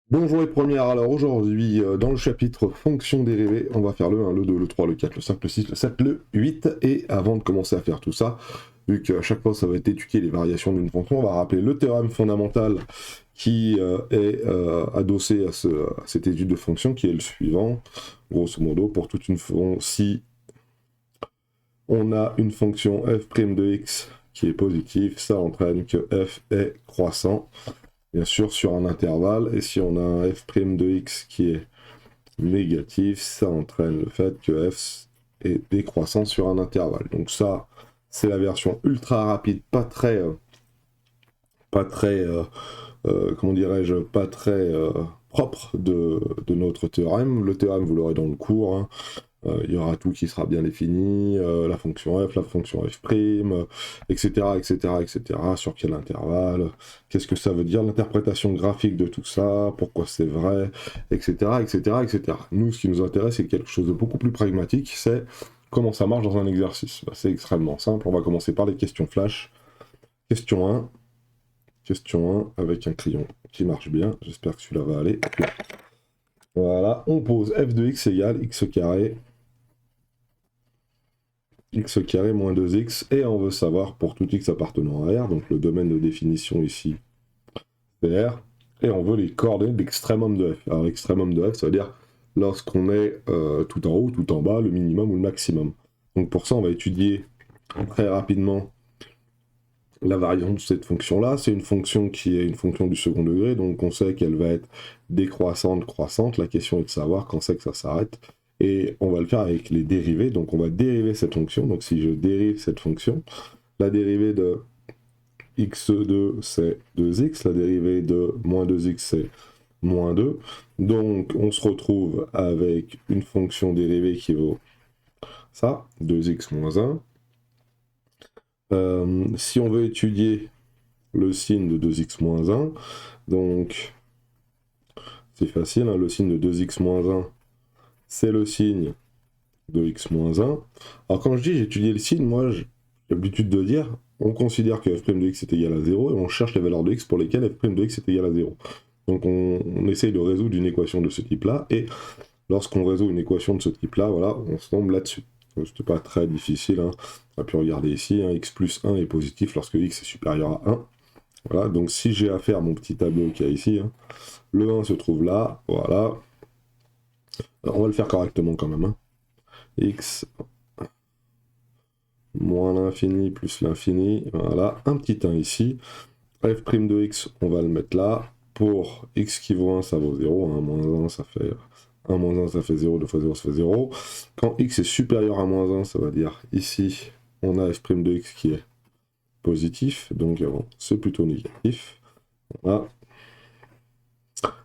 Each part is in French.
Bonjour les premières, alors aujourd'hui dans le chapitre fonction dérivée, on va faire le 1, le 2, le 3, le 4, le 5, le 6, le 7, le 8, et avant de commencer à faire tout ça, vu qu'à chaque fois ça va être étudier les variations d'une fonction, on va rappeler le théorème fondamental qui est adossé à cette étude de fonction, qui est le suivant, grosso modo, pour toute une fonction, si on a une fonction f' de x qui est positive, ça entraîne que f est croissant, bien sûr sur un intervalle, et si on a un f' de x qui est négatif, ça entraîne le fait que f est décroissant sur un intervalle. Donc ça, c'est la version ultra rapide, comment dirais-je, pas très propre de notre théorème. Le théorème, vous l'aurez dans le cours, hein. Il y aura tout qui sera bien défini, la fonction f, la fonction f', etc., etc., etc., sur quel intervalle, qu'est-ce que ça veut dire, l'interprétation graphique de tout ça, pourquoi c'est vrai, etc., etc., etc. Nous, ce qui nous intéresse, c'est quelque chose de beaucoup plus pragmatique, c'est comment ça marche dans un exercice. Bah, c'est extrêmement simple, on va commencer par les questions flash. Question 1, question 1, avec un crayon qui marche bien, j'espère que celui-là va aller. Voilà, on pose f de x égale x carré x carré moins 2x, et on veut savoir pour tout x appartenant à R, donc le domaine de définition ici, c'est R, et on veut les coordonnées de l'extrémum de f. Alors l'extrémum de f, ça veut dire lorsqu'on est tout en haut, tout en bas, le minimum ou le maximum. Donc pour ça, on va étudier très rapidement la variation de cette fonction-là. C'est une fonction qui est une fonction du second degré, donc on sait qu'elle va être décroissante, croissante. La question est de savoir quand c'est que ça s'arrête. Et on va le faire avec les dérivés, donc on va dériver cette fonction. Donc si je dérive cette fonction, la dérivée de x2 c'est 2x, la dérivée de moins 2x c'est moins 2. Donc on se retrouve avec une fonction dérivée qui vaut ça, 2x moins 1. Si on veut étudier le signe de 2x moins 1, donc c'est facile, hein, le signe de 2x moins 1, c'est le signe de x moins 1. Alors quand je dis j'étudie le signe, moi j'ai l'habitude de dire, on considère que f' de x est égal à 0, et on cherche les valeurs de x pour lesquelles f' de x est égal à 0. Donc on essaye de résoudre une équation de ce type-là, et lorsqu'on résout une équation de ce type-là, voilà, on se tombe là-dessus. C'est pas très difficile, hein. On a pu regarder ici, hein, x plus 1 est positif lorsque x est supérieur à 1. Voilà, donc si j'ai à faire mon petit tableau qu'il y a ici, hein, le 1 se trouve là, voilà. Alors, on va le faire correctement quand même, hein. X moins l'infini plus l'infini, voilà, un petit 1 ici. F' de x, on va le mettre là. Pour x qui vaut 1, ça vaut 0, 1 moins 1, ça fait 1 moins 1, ça fait 0, 2 fois 0, ça fait 0. Quand x est supérieur à moins 1, ça va dire ici, on a f' de x qui est positif, donc bon, c'est plutôt négatif. Voilà.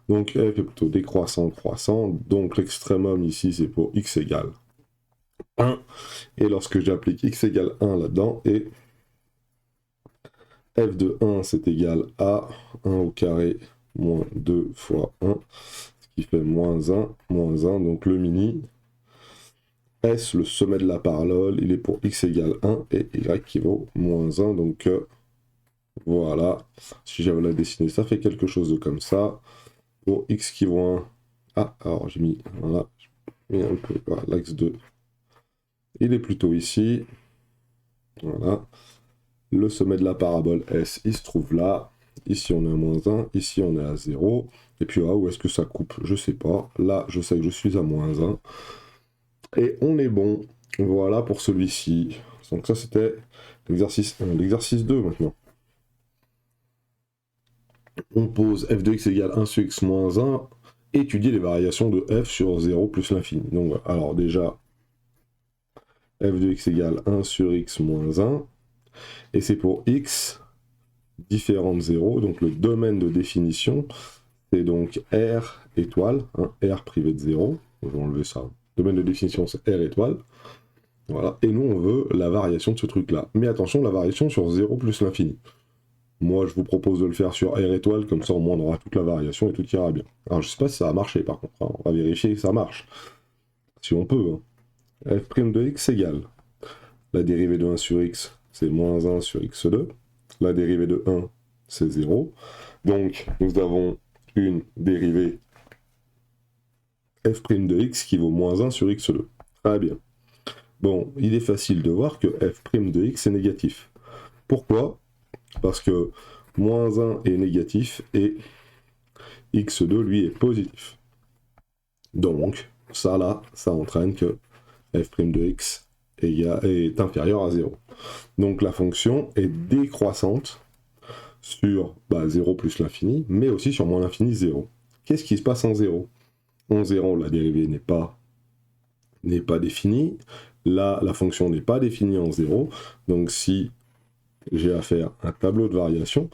Donc f est plutôt décroissant, croissant, donc l'extrémum ici c'est pour x égale 1, et lorsque j'applique x égale 1 là-dedans, et f de 1 c'est égal à 1 au carré moins 2 fois 1, ce qui fait moins 1, donc le mini, S, le sommet de la parabole, il est pour x égale 1, et y qui vaut moins 1, donc voilà, si j'avais la dessiner, ça fait quelque chose de comme ça. Pour x qui vaut 1, ah, alors j'ai mis, voilà, j'ai mis un peu, voilà, l'axe 2, il est plutôt ici, voilà. Le sommet de la parabole S, il se trouve là. Ici, on est à moins 1. Ici, on est à 0. Et puis là, où est-ce que ça coupe? Je sais pas. Là, je sais que je suis à moins 1. Et on est bon. Voilà pour celui-ci. Donc ça, c'était l'exercice 1. L'exercice 2, maintenant. On pose f de x égale 1 sur x moins 1. Étudier les variations de f sur 0 plus l'infini. Donc, alors déjà, f de x égale 1 sur x moins 1. Et c'est pour x différent de 0, donc le domaine de définition, c'est donc R étoile, hein, R privé de 0, on va enlever ça. Le domaine de définition, c'est R étoile. Voilà, et nous, on veut la variation de ce truc-là. Mais attention, la variation sur 0 plus l'infini. Moi, je vous propose de le faire sur R étoile, comme ça, au moins, on aura toute la variation et tout ira bien. Alors, je sais pas si ça a marché, par contre, hein. On va vérifier que ça marche. Si on peut, hein. F' de x égale la dérivée de 1 sur x, c'est moins 1 sur x2. La dérivée de 1, c'est 0. Donc, nous avons une dérivée f' de x qui vaut moins 1 sur x2. Très bien. Bon, il est facile de voir que f' de x est négatif. Pourquoi? Parce que moins 1 est négatif et x2, lui, est positif. Donc, ça, là, ça entraîne que f' de x est inférieur à 0. Donc, la fonction est décroissante sur 0 plus l'infini, mais aussi sur moins l'infini 0. Qu'est-ce qui se passe en 0? En 0, la dérivée n'est pas définie. Là, la fonction n'est pas définie en 0. Donc, si j'ai à faire un tableau de variation,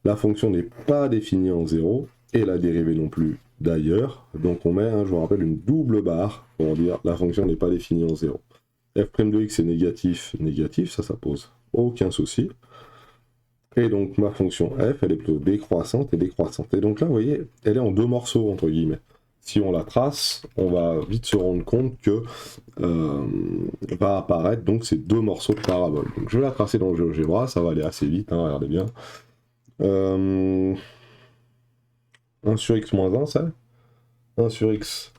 la fonction n'est pas définie en 0 et la dérivée non plus d'ailleurs. Donc, on met, je vous rappelle, une double barre pour dire la fonction n'est pas définie en 0. f' de x est négatif, négatif, ça pose aucun souci. Et donc, ma fonction f, elle est plutôt décroissante et décroissante. Et donc là, vous voyez, elle est en deux morceaux, entre guillemets. Si on la trace, on va vite se rendre compte que va apparaître donc ces deux morceaux de parabole. Donc je vais la tracer dans le GeoGebra, ça va aller assez vite, regardez bien. 1 sur x moins 1, c'est 1 sur x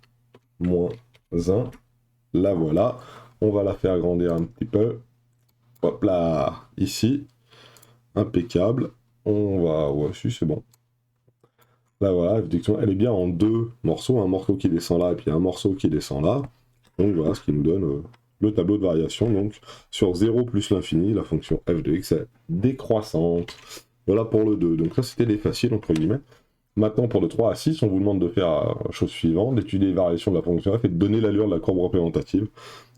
moins 1. La voilà. On va la faire grandir un petit peu. Hop là, ici. Impeccable. On va... Ouais, si, c'est bon. Là, voilà, effectivement, elle est bien en deux morceaux. Un morceau qui descend là et puis un morceau qui descend là. Donc voilà ce qui nous donne le tableau de variation. Donc sur 0 plus l'infini, la fonction f de x est décroissante. Voilà pour le 2. Donc ça, c'était les faciles, entre guillemets. Maintenant, pour le 3 à 6, on vous demande de faire la chose suivante, d'étudier les variations de la fonction f et de donner l'allure de la courbe représentative.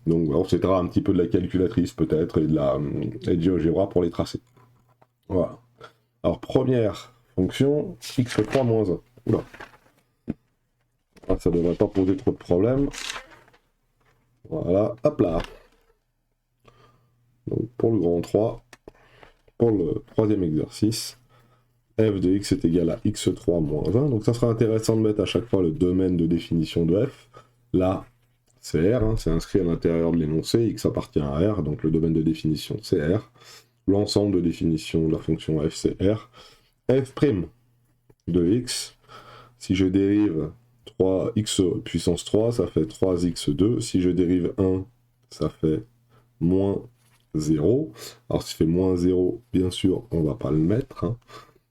Donc voilà, on s'aidera un petit peu de la calculatrice peut-être et de GeoGebra pour les tracer. Voilà. Alors, première fonction, x3 moins 1. Oula. Ah, ça ne devrait pas poser trop de problèmes. Voilà, hop là. Donc pour le grand 3, pour le troisième exercice, f de x est égal à x3 moins 1. Donc ça sera intéressant de mettre à chaque fois le domaine de définition de f. Là, c'est R, c'est inscrit à l'intérieur de l'énoncé, x appartient à R, donc le domaine de définition c'est R. L'ensemble de définition de la fonction f c'est R. f' de x, si je dérive 3x puissance 3, ça fait 3x2. Si je dérive 1, ça fait moins 0. Alors si je fais moins 0, bien sûr, on ne va pas le mettre.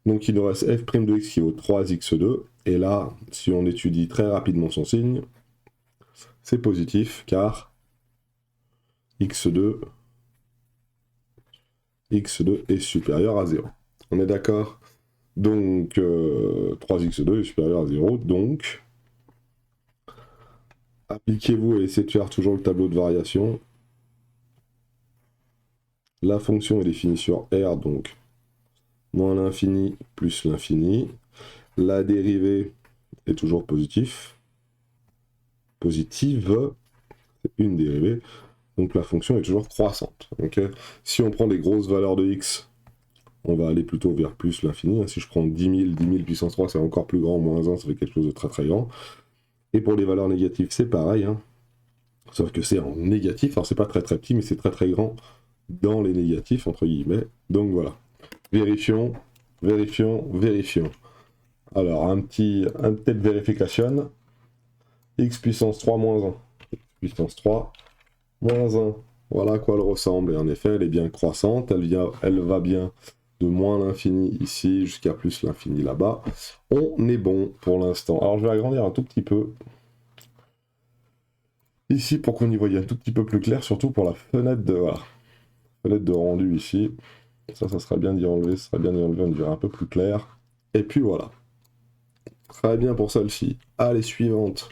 Donc il nous reste f' de x qui vaut 3x2. Et là, si on étudie très rapidement son signe, c'est positif car x2 est supérieur à 0. On est d'accord? Donc 3x2 est supérieur à 0. Donc appliquez-vous et essayez de faire toujours le tableau de variation. La fonction est définie sur R, donc moins l'infini plus l'infini. La dérivée est toujours positive, c'est une dérivée, donc la fonction est toujours croissante. Okay, si on prend des grosses valeurs de x, on va aller plutôt vers plus l'infini. Si je prends 10 000 puissance 3, c'est encore plus grand, moins 1, ça fait quelque chose de très très grand. Et pour les valeurs négatives, c'est pareil, sauf que c'est en négatif, alors c'est pas très très petit, mais c'est très très grand dans les négatifs, entre guillemets. Donc voilà. Vérifions. Alors, un petit vérification. X puissance 3 moins 1. X puissance 3 moins 1. Voilà à quoi elle ressemble. Et en effet, elle est bien croissante. Elle va bien de moins l'infini ici jusqu'à plus l'infini là-bas. On est bon pour l'instant. Alors, je vais agrandir un tout petit peu ici pour qu'on y voie un tout petit peu plus clair, surtout pour la fenêtre de, voilà, fenêtre de rendu ici. Ça serait bien d'y enlever, on dirait un peu plus clair. Et puis voilà. Très bien pour celle-ci. Allez, suivante.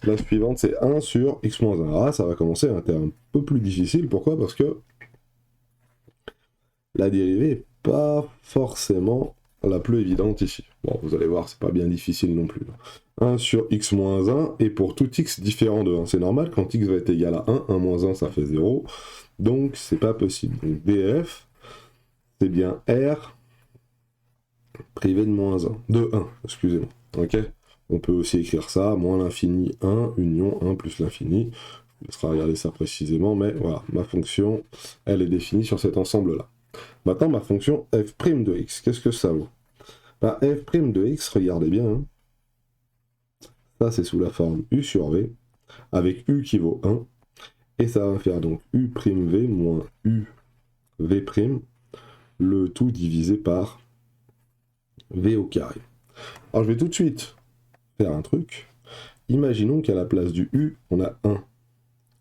La suivante, c'est 1 sur x moins 1. Ah, ça va commencer à être un peu plus difficile. Pourquoi? Parce que la dérivée n'est pas forcément la plus évidente ici. Bon, vous allez voir, c'est pas bien difficile non plus. 1 sur x moins 1, et pour tout x différent de 1. C'est normal, quand x va être égal à 1, 1 moins 1, ça fait 0. Donc, c'est pas possible. Donc, df, c'est bien r privé de moins 1. De 1, excusez-moi. Ok? On peut aussi écrire ça, moins l'infini 1, union 1 plus l'infini. Je laisserai regarder ça précisément, mais voilà, ma fonction, elle est définie sur cet ensemble-là. Maintenant, ma fonction f' de x, qu'est-ce que ça vaut? Bah, f' de x, regardez bien, hein. Ça c'est sous la forme u sur v, avec u qui vaut 1, et ça va faire donc u'v moins uv', le tout divisé par v au carré. Alors je vais tout de suite faire un truc. Imaginons qu'à la place du u, on a 1.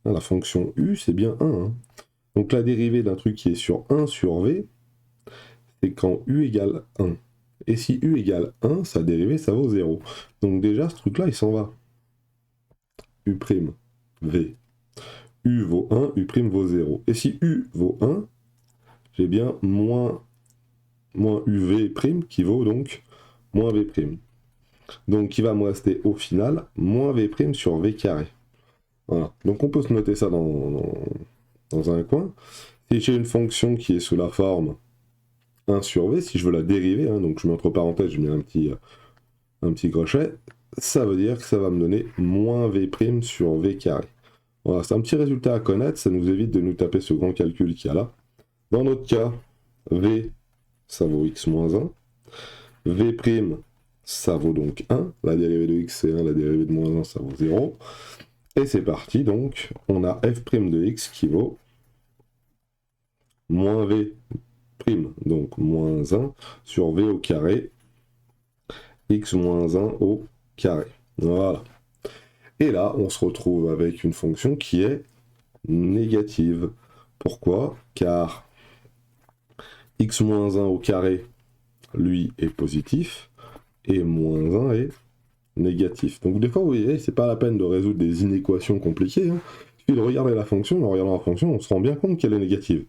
La fonction u, c'est bien 1. Hein. Donc la dérivée d'un truc qui est sur 1 sur v, c'est quand u égale 1. Et si u égale 1, sa dérivée, ça vaut 0. Donc déjà, ce truc-là, il s'en va. u', v. u vaut 1, u' vaut 0. Et si u vaut 1, j'ai bien moins uv' qui vaut donc moins v'. Donc il va me rester au final moins v' sur v carré. Voilà. Donc on peut se noter ça dans un coin. Si j'ai une fonction qui est sous la forme 1 sur v, si je veux la dériver, hein, donc je mets entre parenthèses, je mets un petit crochet, ça veut dire que ça va me donner moins v' sur v carré. Voilà, c'est un petit résultat à connaître, ça nous évite de nous taper ce grand calcul qu'il y a là. Dans notre cas, v, ça vaut x moins 1. v', ça vaut donc 1. La dérivée de x, c'est 1, la dérivée de moins 1, ça vaut 0. Et c'est parti, donc, on a f' de x qui vaut moins v', donc moins 1, sur v au carré, x moins 1 au carré. Voilà. Et là, on se retrouve avec une fonction qui est négative. Pourquoi? Car x moins 1 au carré, lui, est positif, et moins 1 est négatif. Donc des fois, vous voyez, c'est pas la peine de résoudre des inéquations compliquées. Hein. Il suffit de regarder la fonction, en regardant la fonction, on se rend bien compte qu'elle est négative.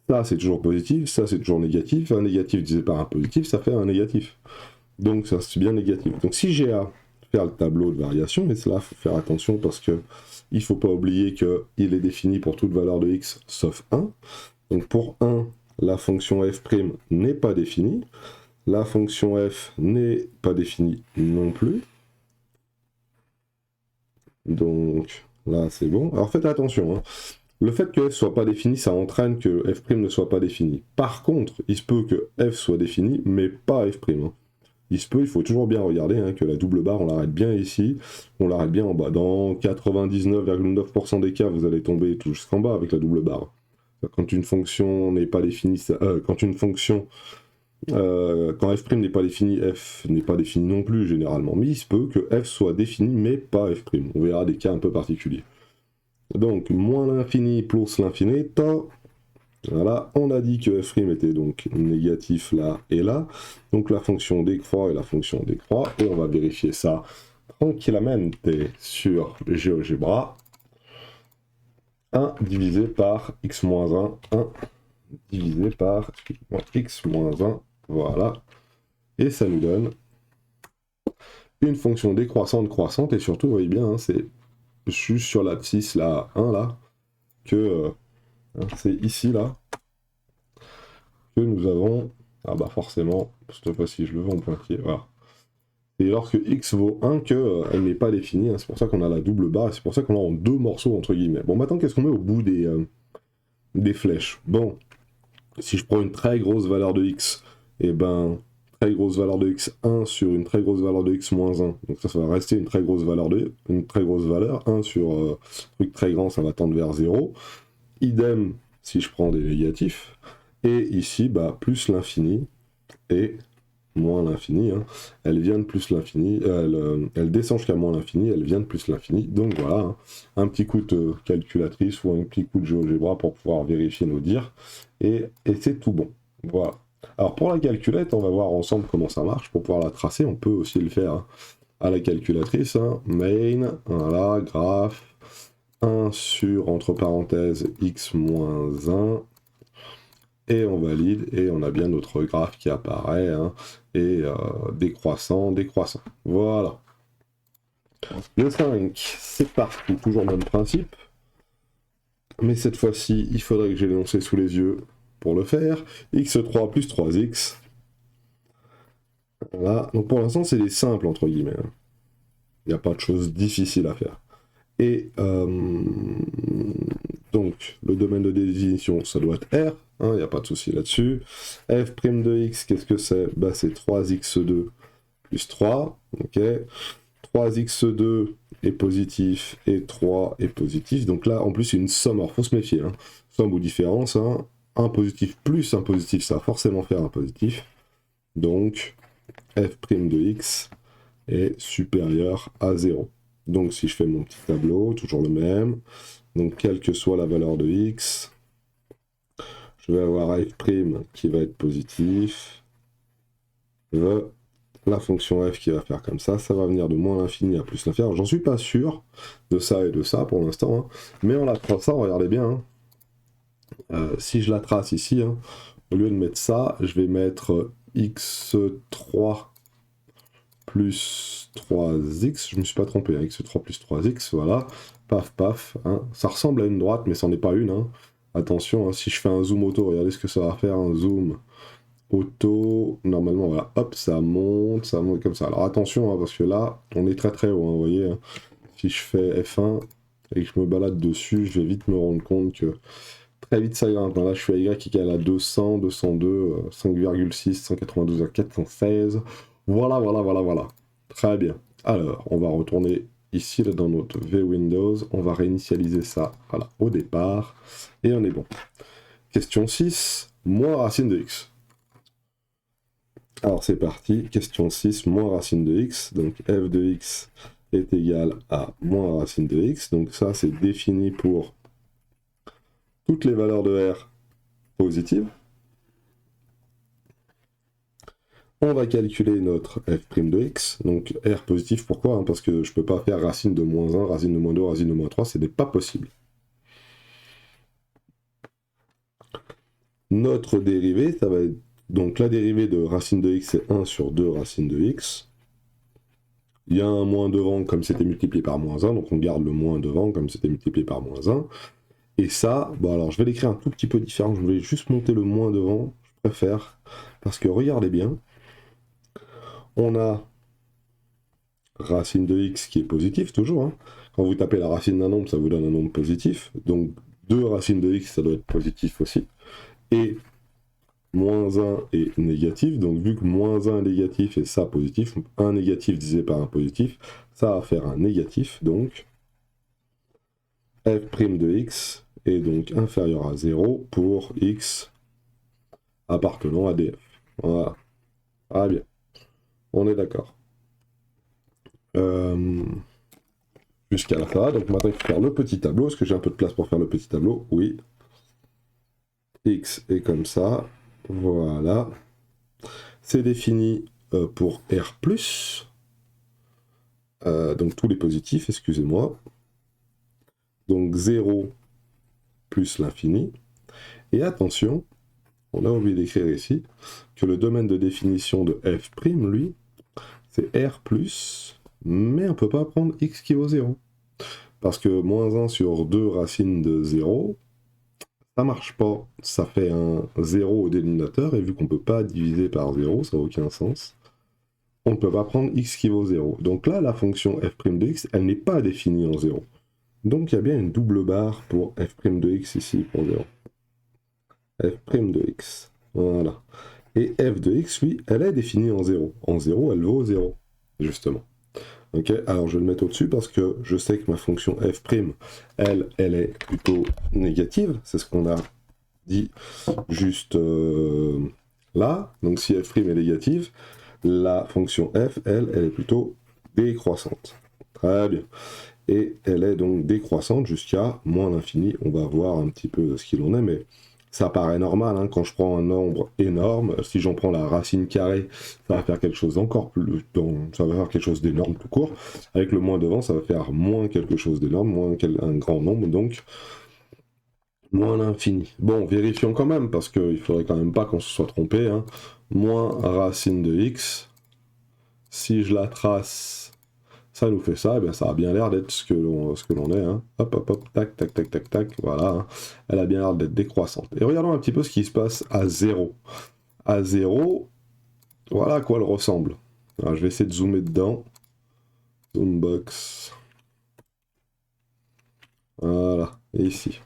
Ça, c'est toujours positif, ça, c'est toujours négatif. Un négatif divisé par un positif, ça fait un négatif. Donc ça, c'est bien négatif. Donc si j'ai à faire le tableau de variation, mais cela, il faut faire attention parce que il faut pas oublier qu'il est défini pour toute valeur de x sauf 1. Donc pour 1, la fonction f' n'est pas définie. La fonction f n'est pas définie non plus. Donc là, c'est bon. Alors faites attention, hein. Le fait que f soit pas défini, ça entraîne que f' ne soit pas défini. Par contre, il se peut que f soit défini, mais pas f'. Hein. Il se peut, il faut toujours bien regarder hein, que la double barre, on l'arrête bien ici, on l'arrête bien en bas. Dans 99,9% des cas, vous allez tomber tout jusqu'en bas avec la double barre. Quand une fonction n'est pas définie, quand f' n'est pas défini, f n'est pas défini non plus généralement. Mais il se peut que f soit défini, mais pas f'. On verra des cas un peu particuliers. Donc, moins l'infini plus l'infinito. Voilà, on a dit que f' était donc négatif là et là. Donc la fonction décroît et la fonction décroît. Et on va vérifier ça tranquillement sur GeoGebra. 1 divisé par x moins 1. 1 divisé par x moins 1. Voilà. Et ça nous donne une fonction décroissante croissante. Et surtout, vous voyez bien, hein, c'est juste sur l'abscisse là, 1 là, que c'est ici là que nous avons. Ah bah forcément, cette fois-ci je le veux en pointillé, voilà. Et lorsque x vaut 1, qu'elle n'est pas définie, hein, c'est pour ça qu'on a la double barre, et c'est pour ça qu'on a en deux morceaux entre guillemets. Bon maintenant qu'est-ce qu'on met au bout des flèches? Bon, si je prends une très grosse valeur de x, et ben très grosse valeur de x 1 sur une très grosse valeur de x moins 1, donc ça va rester une très grosse valeur, 1 sur truc très grand, ça va tendre vers 0. Idem si je prends des négatifs, et ici, bah, plus l'infini, et moins l'infini, hein. Elle vient de plus l'infini, elle descend jusqu'à moins l'infini, elle vient de plus l'infini, donc voilà, hein. Un petit coup de calculatrice ou un petit coup de GeoGebra pour pouvoir vérifier nos dires, et c'est tout bon, voilà. Alors pour la calculette, on va voir ensemble comment ça marche, pour pouvoir la tracer, on peut aussi le faire hein, à la calculatrice, hein. Main, voilà, graphe, 1 sur, entre parenthèses, x moins 1, et on valide, et on a bien notre graphe qui apparaît, hein, et décroissant, décroissant. Voilà. Le 5, c'est parti, toujours le même principe. Mais cette fois-ci, il faudrait que j'ai l'énoncé sous les yeux pour le faire. x3 plus 3x. Voilà. Donc pour l'instant, c'est des simples, entre guillemets. Il n'y a pas de choses difficiles à faire. Et donc, le domaine de définition, ça doit être R, il n'y a pas de souci là-dessus. F' de x, qu'est-ce que c'est? Bah, c'est 3x2 plus 3, ok. 3x2 est positif et 3 est positif. Donc là, en plus, c'est une somme. Alors, faut se méfier. Hein. Somme ou différence. Hein. Un positif plus un positif, ça va forcément faire un positif. Donc, f' de x est supérieur à 0. Donc, si je fais mon petit tableau, toujours le même. Donc, quelle que soit la valeur de x, je vais avoir f' qui va être positif. La fonction f qui va faire comme ça va venir de moins l'infini à plus l'infini. Alors j'en suis pas sûr de ça et de ça pour l'instant, hein, mais on la trace ça, regardez bien. Hein. Si je la trace ici, hein, au lieu de mettre ça, je vais mettre x3 plus 3x, je me suis pas trompé, hein, x3 plus 3x, voilà, paf paf, hein. Ça ressemble à une droite, mais c'en est pas une. Hein. Attention, hein, si je fais un zoom auto, regardez ce que ça va faire, un zoom auto, normalement, voilà, hop, ça monte comme ça. Alors attention, hein, parce que là, on est très très haut, hein, vous voyez. Hein. Si je fais F1 et que je me balade dessus, je vais vite me rendre compte que très vite ça grimpe. Là, je suis à Y qui est à 200, 202, 5,6, 192 à 416. Voilà, voilà, voilà, voilà. Très bien. Alors, on va retourner ici là, dans notre V-Windows. On va réinitialiser ça voilà, au départ. Et on est bon. Question 6, moins racine de x. Alors c'est parti, question 6, moins racine de x, donc f de x est égal à moins racine de x, donc ça c'est défini pour toutes les valeurs de r positives. On va calculer notre f' de x, donc r positif, pourquoi? Parce que je ne peux pas faire racine de moins 1, racine de moins 2, racine de moins 3, ce n'est pas possible. Notre dérivée, ça va être, donc la dérivée de racine de x c'est 1 sur 2 racine de x. Il y a un moins devant comme c'était multiplié par moins 1, donc on garde le moins devant comme c'était multiplié par moins 1. Et ça, bon alors je vais l'écrire un tout petit peu différent, je vais juste monter le moins devant, je préfère, parce que regardez bien, on a racine de x qui est positif toujours, hein. Quand vous tapez la racine d'un nombre, ça vous donne un nombre positif, donc 2 racines de x, ça doit être positif aussi, et moins 1 est négatif, donc vu que moins 1 est négatif et ça positif, un négatif divisé par un positif, ça va faire un négatif, donc f' de x est donc inférieur à 0 pour x appartenant à df. Voilà. Ah bien, on est d'accord. Jusqu'à la fin, donc maintenant il faut faire le petit tableau. Est-ce que j'ai un peu de place pour faire le petit tableau? Oui. X est comme ça. Voilà. C'est défini pour R+. Donc tous les positifs, excusez-moi. Donc 0 plus l'infini. Et attention, on a oublié d'écrire ici, que le domaine de définition de f', lui, c'est R+, mais on ne peut pas prendre x qui vaut 0. Parce que moins 1 sur 2 racines de 0, ça marche pas. Ça fait un 0 au dénominateur, et vu qu'on ne peut pas diviser par 0, ça n'a aucun sens, on ne peut pas prendre x qui vaut 0. Donc là, la fonction f' de x, elle n'est pas définie en 0. Donc il y a bien une double barre pour f' de x ici, pour 0. f' de x, voilà. Et f de x, lui, elle est définie en 0. En 0, elle vaut 0, justement. Ok, alors je vais le mettre au-dessus parce que je sais que ma fonction f', elle est plutôt négative. C'est ce qu'on a dit juste là. Donc si f' est négative, la fonction f, elle est plutôt décroissante. Très bien. Et elle est donc décroissante jusqu'à moins l'infini. On va voir un petit peu ce qu'il en est, mais ça paraît normal, hein, quand je prends un nombre énorme, si j'en prends la racine carrée, ça va faire quelque chose d'encore plus... ça va faire quelque chose d'énorme tout court. Avec le moins devant, ça va faire moins quelque chose d'énorme, moins un grand nombre, donc moins l'infini. Bon, vérifions quand même, parce qu'il faudrait quand même pas qu'on se soit trompé. Hein. Moins racine de x, si je la trace, ça nous fait ça, et bien ça a bien l'air d'être ce que l'on est. Hein. Hop, hop, hop, tac, tac, tac, tac, tac, voilà. Hein. Elle a bien l'air d'être décroissante. Et regardons un petit peu ce qui se passe à 0. À 0, voilà à quoi elle ressemble. Alors, je vais essayer de zoomer dedans. Zoombox. Voilà, et ici.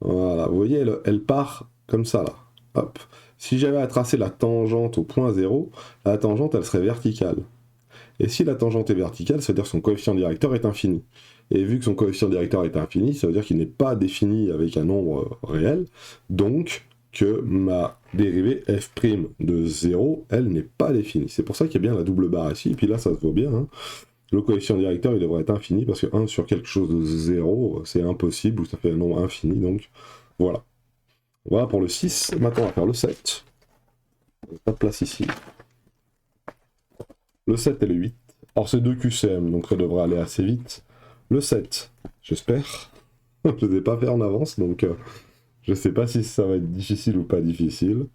Voilà, vous voyez, elle part comme ça, là. Hop. Si j'avais à tracer la tangente au point 0, la tangente, elle serait verticale. Et si la tangente est verticale, ça veut dire que son coefficient directeur est infini. Et vu que son coefficient directeur est infini, ça veut dire qu'il n'est pas défini avec un nombre réel, donc que ma dérivée f' de 0, elle n'est pas définie. C'est pour ça qu'il y a bien la double barre ici, et puis là ça se voit bien, hein. Le coefficient directeur il devrait être infini, parce que 1 sur quelque chose de 0, c'est impossible, ou ça fait un nombre infini, donc voilà. Voilà pour le 6, maintenant on va faire le 7. Pas de place ici. Le 7 et le 8. Alors c'est 2 QCM, donc ça devrait aller assez vite. Le 7, j'espère. Je ne les ai pas fait en avance, donc je ne sais pas si ça va être difficile ou pas difficile.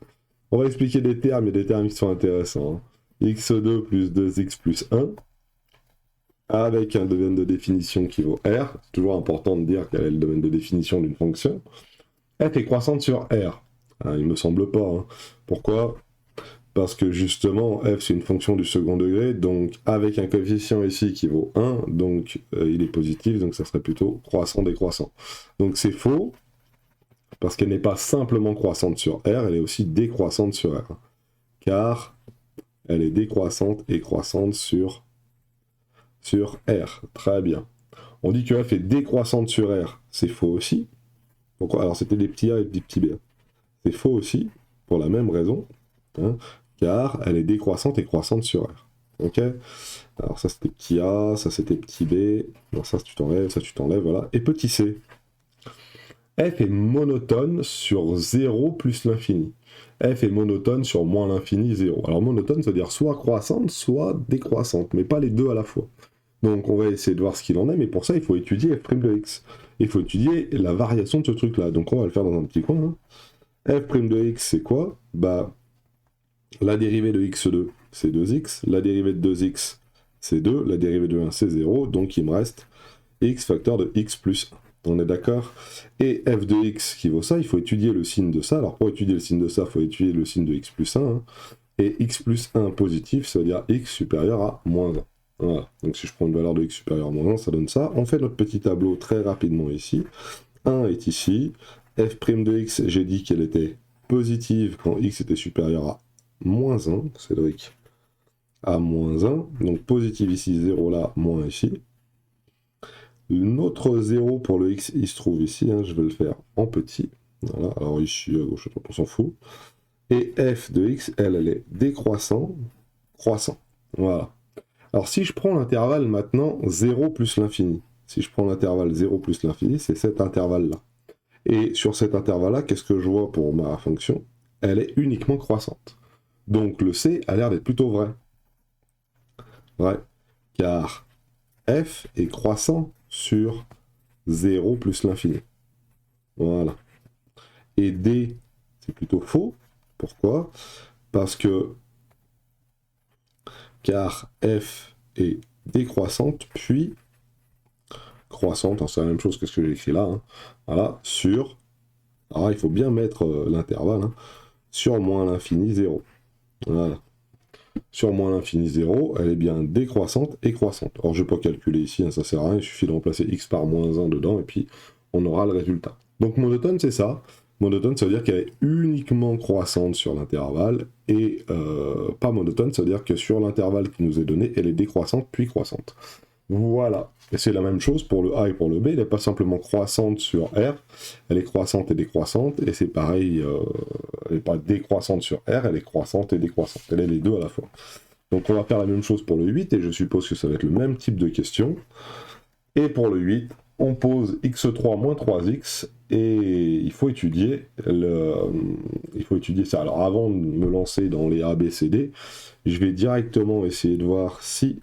On va expliquer des termes, et des termes qui sont intéressants, hein. x2 plus 2x plus 1, avec un domaine de définition qui vaut R. C'est toujours important de dire quel est le domaine de définition d'une fonction. F est croissante sur R. Hein, il me semble pas. Hein. Pourquoi ? Parce que justement, f c'est une fonction du second degré, donc avec un coefficient ici qui vaut 1, donc il est positif, donc ça serait plutôt croissant-décroissant. Donc c'est faux, parce qu'elle n'est pas simplement croissante sur R, elle est aussi décroissante sur R. Car elle est décroissante et croissante sur R. Très bien. On dit que f est décroissante sur R, c'est faux aussi. Pourquoi ? Alors c'était des petits a et des petits b. C'est faux aussi, pour la même raison. Hein, car elle est décroissante et croissante sur R. Ok ? Alors ça c'était petit a, ça c'était petit b, alors ça tu t'enlèves, voilà. Et petit c. F est monotone sur 0 plus l'infini. F est monotone sur moins l'infini, 0. Alors monotone, ça veut dire soit croissante, soit décroissante, mais pas les deux à la fois. Donc on va essayer de voir ce qu'il en est, mais pour ça il faut étudier f' de x. Il faut étudier la variation de ce truc-là. Donc on va le faire dans un petit coin. Hein. F' de x c'est quoi ? Bah, la dérivée de x2, c'est 2x. La dérivée de 2x, c'est 2. La dérivée de 1, c'est 0. Donc, il me reste x facteur de x plus 1. On est d'accord ? Et f de x qui vaut ça, il faut étudier le signe de ça. Alors, pour étudier le signe de ça, il faut étudier le signe de x plus 1. Hein. Et x plus 1 positif, ça veut dire x supérieur à moins 1. Voilà. Donc, si je prends une valeur de x supérieure à moins 1, ça donne ça. On fait notre petit tableau très rapidement ici. 1 est ici. F' de x, j'ai dit qu'elle était positive quand x était supérieur à moins 1, Cédric, à moins 1, donc positif ici, 0 là, moins ici. Notre 0 pour le x, il se trouve ici, hein, je vais le faire en petit, voilà, alors ici, à gauche, on s'en fout. Et f de x, elle est décroissant, croissant, voilà. Alors si je prends l'intervalle maintenant 0 plus l'infini, si je prends l'intervalle 0 plus l'infini, c'est cet intervalle-là. Et sur cet intervalle-là, qu'est-ce que je vois pour ma fonction ? Elle est uniquement croissante. Donc le C a l'air d'être plutôt vrai. Ouais, car f est croissant sur 0 plus l'infini. Voilà. Et D, c'est plutôt faux. Pourquoi ? Parce que car f est décroissante, puis croissante, hein, c'est la même chose que ce que j'ai écrit là. Hein. Voilà, sur, alors il faut bien mettre l'intervalle, hein, sur moins l'infini 0. Voilà. Sur moins l'infini 0, elle est bien décroissante et croissante. Or, je ne vais pas calculer ici, hein, ça sert à rien, il suffit de remplacer x par moins 1 dedans, et puis on aura le résultat. Donc monotone, c'est ça. Monotone, ça veut dire qu'elle est uniquement croissante sur l'intervalle, et pas monotone, ça veut dire que sur l'intervalle qui nous est donné, elle est décroissante puis croissante. Voilà. Et c'est la même chose pour le A et pour le B, elle n'est pas simplement croissante sur R, elle est croissante et décroissante, et c'est pareil, elle n'est pas décroissante sur R, elle est croissante et décroissante, elle est les deux à la fois. Donc on va faire la même chose pour le 8, et je suppose que ça va être le même type de question. Et pour le 8, on pose x3 moins 3x, et il faut étudier ça. Alors avant de me lancer dans les A, B, C, D, je vais directement essayer de voir si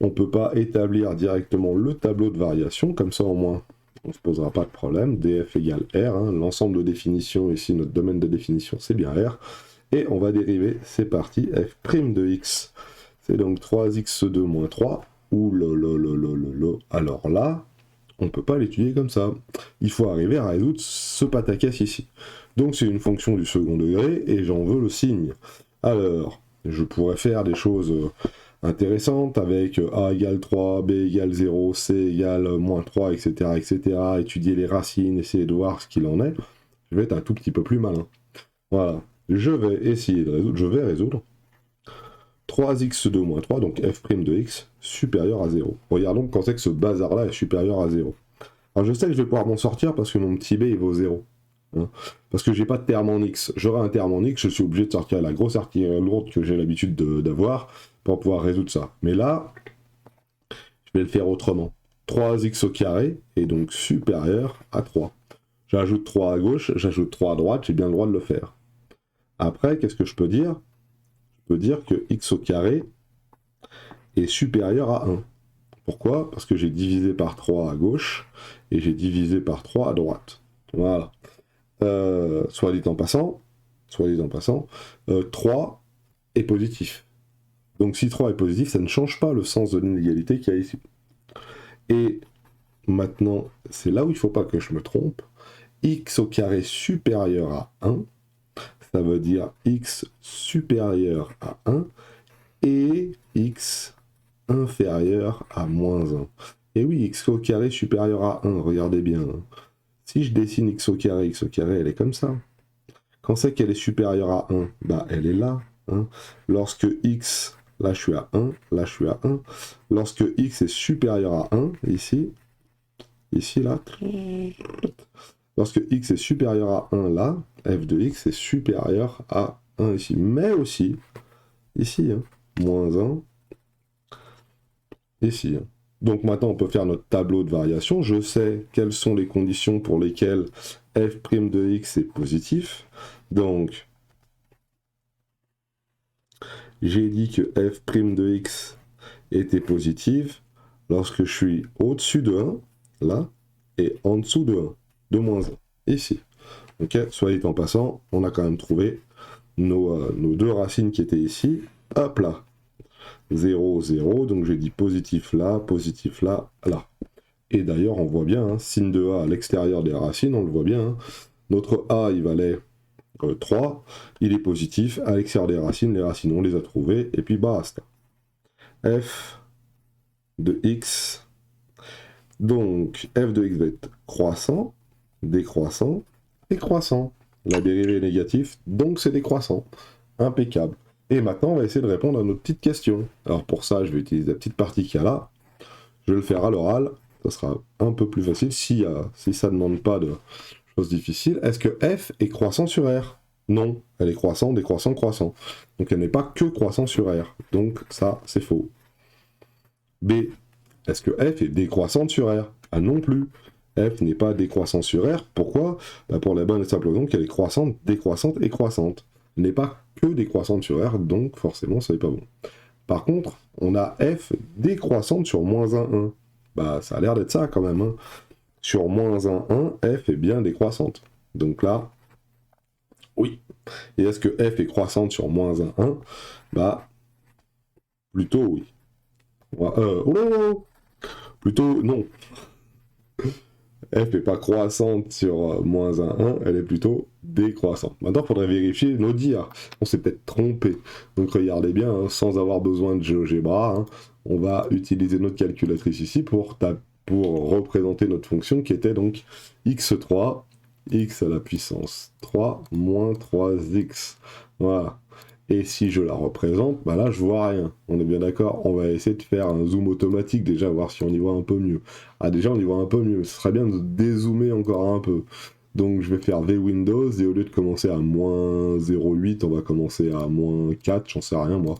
on ne peut pas établir directement le tableau de variation, comme ça au moins on ne se posera pas de problème. df égale R, hein, l'ensemble de définition ici, notre domaine de définition c'est bien R, et on va dériver, c'est parti, f' de x, c'est donc 3x2 moins 3, alors là, on ne peut pas l'étudier comme ça. Il faut arriver à résoudre ce pataquès ici. Donc c'est une fonction du second degré, et j'en veux le signe. Alors, je pourrais faire des choses intéressante avec A égale 3, B égale 0, C égale moins 3, etc., etc., étudier les racines, essayer de voir ce qu'il en est, je vais être un tout petit peu plus malin. Voilà, je vais essayer de résoudre, je vais résoudre 3x de moins 3, donc f' de x, supérieur à 0. Regardons quand c'est que ce bazar-là est supérieur à 0. Alors je sais que je vais pouvoir m'en sortir parce que mon petit b il vaut 0. Hein, parce que j'ai pas de terme en x. J'aurai un terme en x, je suis obligé de sortir la grosse artillerie lourde que j'ai l'habitude d'avoir pour pouvoir résoudre ça. Mais là, je vais le faire autrement. 3x au carré est donc supérieur à 3. J'ajoute 3 à gauche, j'ajoute 3 à droite, j'ai bien le droit de le faire. Après, qu'est-ce que je peux dire? Je peux dire que x au carré est supérieur à 1. Pourquoi? Parce que j'ai divisé par 3 à gauche et j'ai divisé par 3 à droite. Voilà. Soit dit en passant, 3 est positif. Donc si 3 est positif, ça ne change pas le sens de l'inégalité qu'il y a ici. Et maintenant, c'est là où il ne faut pas que je me trompe. X au carré supérieur à 1, ça veut dire x supérieur à 1 et x inférieur à moins 1. Et oui, x au carré supérieur à 1, regardez bien. Si je dessine x au carré, elle est comme ça. Quand c'est qu'elle est supérieure à 1, bah elle est là. Hein. Lorsque x, là je suis à 1, là je suis à 1. Lorsque x est supérieur à 1, ici, là. Lorsque x est supérieur à 1, là, f de x est supérieur à 1 ici. Mais aussi, ici, hein, moins 1, ici. Hein. Donc maintenant, on peut faire notre tableau de variation. Je sais quelles sont les conditions pour lesquelles f' de x est positif. Donc, j'ai dit que f' de x était positive lorsque je suis au-dessus de 1, là, et en dessous de 1, de moins 1, ici. Ok, soit dit en passant, on a quand même trouvé nos deux racines qui étaient ici. Hop là, 0, 0, donc j'ai dit positif là, là. Et d'ailleurs, on voit bien, hein, signe de A à l'extérieur des racines, on le voit bien. Hein. Notre A, il valait 3, il est positif, à l'extérieur des racines, les racines, on les a trouvées, et puis basta. F de x, donc f de x va être croissant, décroissant, et croissant. La dérivée est négative, donc c'est décroissant. Impeccable. Et maintenant, on va essayer de répondre à notre petite question. Alors pour ça, je vais utiliser la petite partie qu'il y a là. Je vais le faire à l'oral, ça sera un peu plus facile si ça ne demande pas de choses difficiles. Est-ce que f est croissant sur R? Non, elle est croissant, décroissant, croissant. Donc elle n'est pas que croissant sur R. Donc ça, c'est faux. B, est-ce que f est décroissante sur R? Ah non plus. F n'est pas décroissant sur R. Pourquoi? Bah pour la bonne et simple raison qu'elle est croissante, décroissante et croissante. Elle n'est pas que décroissante sur R, donc forcément ça n'est pas bon. Par contre, on a f décroissante sur moins 1, 1. Bah ça a l'air d'être ça quand même. Hein. Sur moins 1, 1, f est bien décroissante. Donc là, oui. Et est-ce que f est croissante sur moins 1, 1? Bah, plutôt oui. Plutôt non. F n'est pas croissante sur moins 1, 1, elle est plutôt décroissante. Maintenant, il faudrait vérifier nos dires. On s'est peut-être trompé. Donc regardez bien, hein, sans avoir besoin de GeoGebra, hein, on va utiliser notre calculatrice ici pour représenter notre fonction qui était donc x3, x à la puissance 3 moins 3x. Voilà. Et si je la représente, bah là je vois rien. On est bien d'accord? On va essayer de faire un zoom automatique déjà, voir si on y voit un peu mieux. Ah déjà on y voit un peu mieux, ce serait bien de dézoomer encore un peu. Donc je vais faire V Windows et au lieu de commencer à moins 0,8, on va commencer à moins 4, j'en sais rien moi.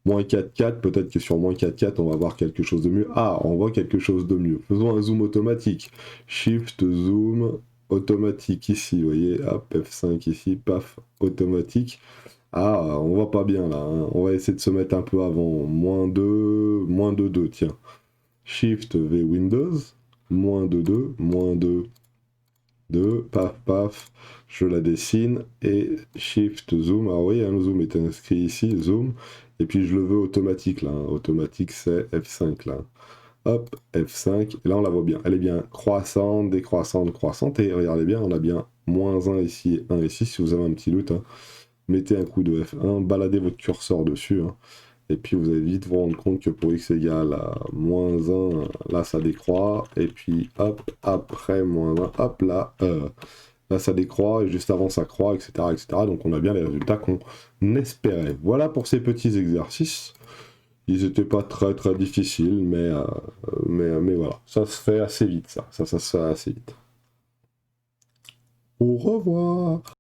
Moins 4,4, peut-être que sur moins 4,4 on va voir quelque chose de mieux. Ah, on voit quelque chose de mieux. Faisons un zoom automatique. Shift, zoom, automatique ici, vous voyez, hop, F5 ici, paf, automatique. Ah, on va pas bien là, hein. On va essayer de se mettre un peu avant. Moins 2, tiens. Shift V Windows, moins 2, moins 2, paf, paf, je la dessine, et Shift Zoom, ah oui, hein, le Zoom est inscrit ici, Zoom, et puis je le veux automatique là, hein. Automatique c'est F5 là. Hop, F5, et là on la voit bien, elle est bien croissante, décroissante, croissante, et regardez bien, on a bien moins 1 ici, 1 ici, si vous avez un petit doute, hein. Mettez un coup de F1, baladez votre curseur dessus, hein. Et puis vous allez vite vous rendre compte que pour x égale à moins 1, là ça décroît, et puis hop, après moins 1, hop là, là ça décroît, et juste avant ça croît, etc., etc. Donc on a bien les résultats qu'on espérait. Voilà pour ces petits exercices. Ils n'étaient pas très très difficiles, mais voilà, ça se fait assez vite ça se fait assez vite. Au revoir.